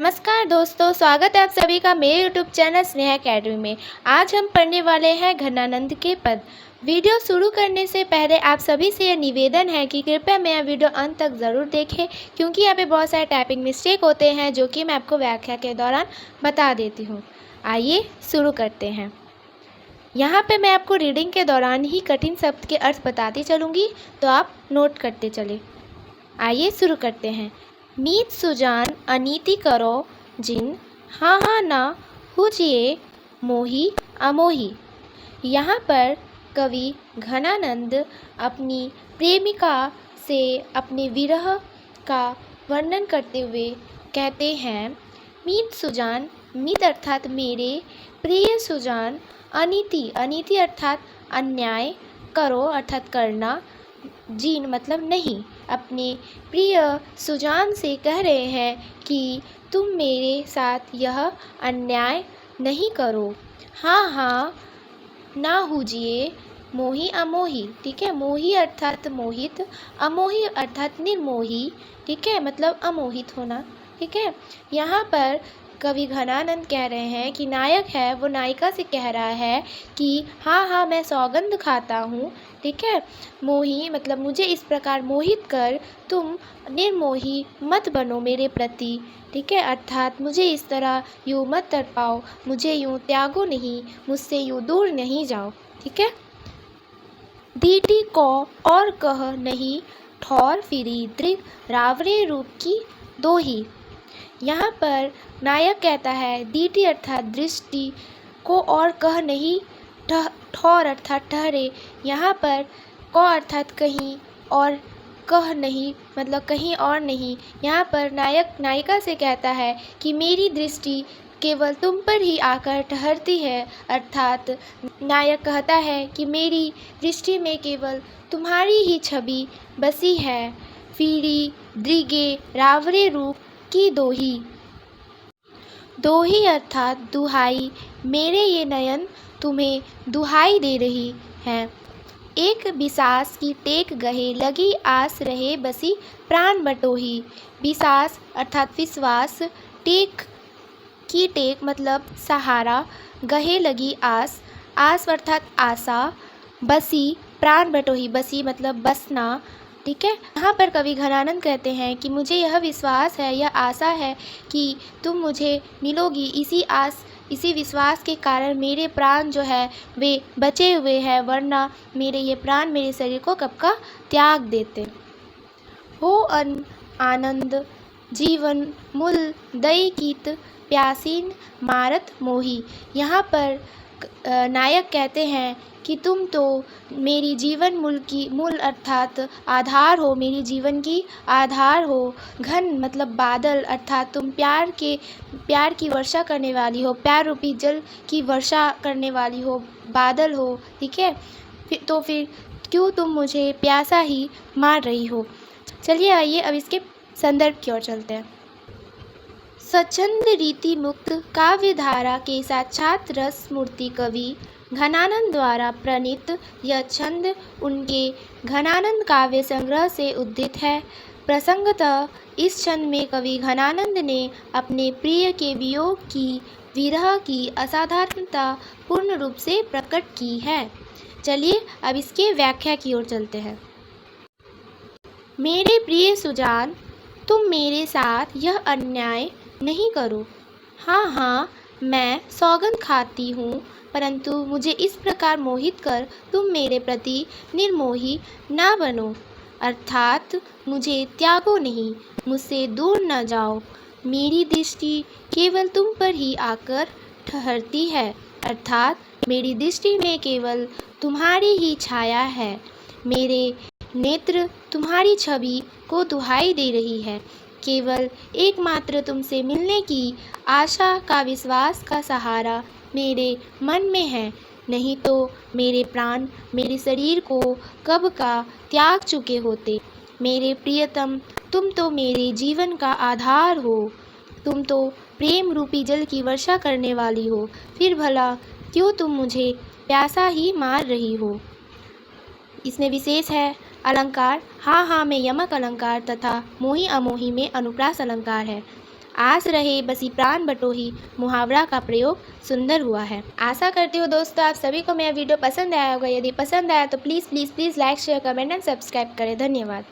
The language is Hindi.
नमस्कार दोस्तों, स्वागत है आप सभी का मेरे यूट्यूब चैनल स्नेहा अकेडमी में। आज हम पढ़ने वाले हैं घनानंद के पद। वीडियो शुरू करने से पहले आप सभी से यह निवेदन है कि कृपया मेरा वीडियो अंत तक ज़रूर देखें, क्योंकि यहाँ पे बहुत सारे टाइपिंग मिस्टेक होते हैं जो कि मैं आपको व्याख्या के दौरान बता देती हूँ। आइए शुरू करते हैं। यहाँ पे मैं आपको रीडिंग के दौरान ही कठिन शब्द के अर्थ बताती चलूँगी, तो आप नोट करते चले। आइए शुरू करते हैं। मीत सुजान अनीति करो जिन, हाँ हाँ ना हुजिए मोही अमोही। यहाँ पर कवि घनानंद अपनी प्रेमिका से अपने विरह का वर्णन करते हुए कहते हैं, मीत सुजान, मीत अर्थात मेरे प्रिय सुजान, अनीति, अनीति अर्थात अन्याय, करो अर्थात करना, जीन मतलब नहीं, अपने प्रिय सुजान से कह रहे हैं कि तुम मेरे साथ यह अन्याय नहीं करो। हाँ हाँ ना हुजिए मोही अमोही। ठीक है, मोही अर्थात मोहित, अमोही अर्थात निर्मोही। ठीक है, मतलब अमोहित होना। ठीक है, यहाँ पर कवि घनानंद कह रहे हैं कि नायक है वो नायिका से कह रहा है कि हाँ हाँ मैं सौगंध खाता हूँ। ठीक है, मोही मतलब मुझे इस प्रकार मोहित कर तुम निर्मोही मत बनो मेरे प्रति। ठीक है, अर्थात मुझे इस तरह यूँ मत तड़पाओ, मुझे यूँ त्यागो नहीं, मुझसे यूँ दूर नहीं जाओ। ठीक है, दीटी को और कह नहीं ठौर फिरी दृग रावरे रूप की दो ही। यहाँ पर नायक कहता है दीटी अर्थात दृष्टि को और कह नहीं, ठौर अर्थात ठहरे। यहाँ पर को अर्थात कहीं और कह नहीं मतलब कहीं और नहीं। यहाँ पर नायक नायिका से कहता है कि मेरी दृष्टि केवल तुम पर ही आकर ठहरती है, अर्थात नायक कहता है कि मेरी दृष्टि में केवल तुम्हारी ही छवि बसी है। फीरी दृगे रावरे रूप की दोही, दोही अर्थात दुहाई, मेरे ये नयन तुम्हें दुहाई दे रही हैं। एक बिसास की टेक गहे लगी आस रहे बसी प्राण बटोही। बिसास अर्थात विश्वास, टेक की टेक मतलब सहारा, गहे लगी आस, आस अर्थात आशा, बसी प्राण बटोही, बसी मतलब बसना। ठीक है, यहाँ पर कवि घनानंद कहते हैं कि मुझे यह विश्वास है, यह आशा है कि तुम मुझे मिलोगी। इसी आस इसी विश्वास के कारण मेरे प्राण जो है वे बचे हुए हैं, वरना मेरे ये प्राण मेरे शरीर को कब का त्याग देते। हो आनंद जीवन मूल दई कीत प्यासीन मारत मोही। यहाँ पर नायक कहते हैं कि तुम तो मेरी जीवन मूल अर्थात आधार हो, मेरी जीवन की आधार हो। घन मतलब बादल अर्थात तुम प्यार की वर्षा करने वाली हो, प्यार रूपी जल की वर्षा करने वाली हो, बादल हो। ठीक है, तो फिर क्यों तुम मुझे प्यासा ही मार रही हो। चलिए आइए अब इसके संदर्भ की ओर चलते हैं। स्वच्छंद रीति मुक्त काव्य धारा के साक्षात रस मूर्ति कवि घनानंद द्वारा प्रणीत यह छंद उनके घनानंद काव्य संग्रह से उद्धित है। प्रसंगतः इस छंद में कवि घनानंद ने अपने प्रिय के वियोग की, विरह की असाधारणता पूर्ण रूप से प्रकट की है। चलिए अब इसके व्याख्या की ओर चलते हैं। मेरे प्रिय सुजान, तुम मेरे साथ यह अन्याय नहीं करो। हाँ हाँ मैं सौगंध खाती हूँ, परंतु मुझे इस प्रकार मोहित कर तुम मेरे प्रति निर्मोही ना बनो, अर्थात मुझे त्यागो नहीं, मुझसे दूर न जाओ। मेरी दृष्टि केवल तुम पर ही आकर ठहरती है, अर्थात मेरी दृष्टि में केवल तुम्हारी ही छाया है। मेरे नेत्र तुम्हारी छवि को दुहाई दे रही है। केवल एकमात्र तुमसे मिलने की आशा का विश्वास का सहारा मेरे मन में है, नहीं तो मेरे प्राण मेरे शरीर को कब का त्याग चुके होते। मेरे प्रियतम, तुम तो मेरे जीवन का आधार हो, तुम तो प्रेम रूपी जल की वर्षा करने वाली हो, फिर भला क्यों तुम मुझे प्यासा ही मार रही हो। इसमें विशेष है अलंकार हाँ हाँ में यमक अलंकार तथा मोही अमोही में अनुप्रास अलंकार है। आस रहे बसी प्राण बटोही मुहावरा का प्रयोग सुंदर हुआ है। आशा करती हूँ दोस्तों आप सभी को मेरा वीडियो पसंद आया होगा। यदि पसंद आया तो please please please like share comment and subscribe करें। धन्यवाद।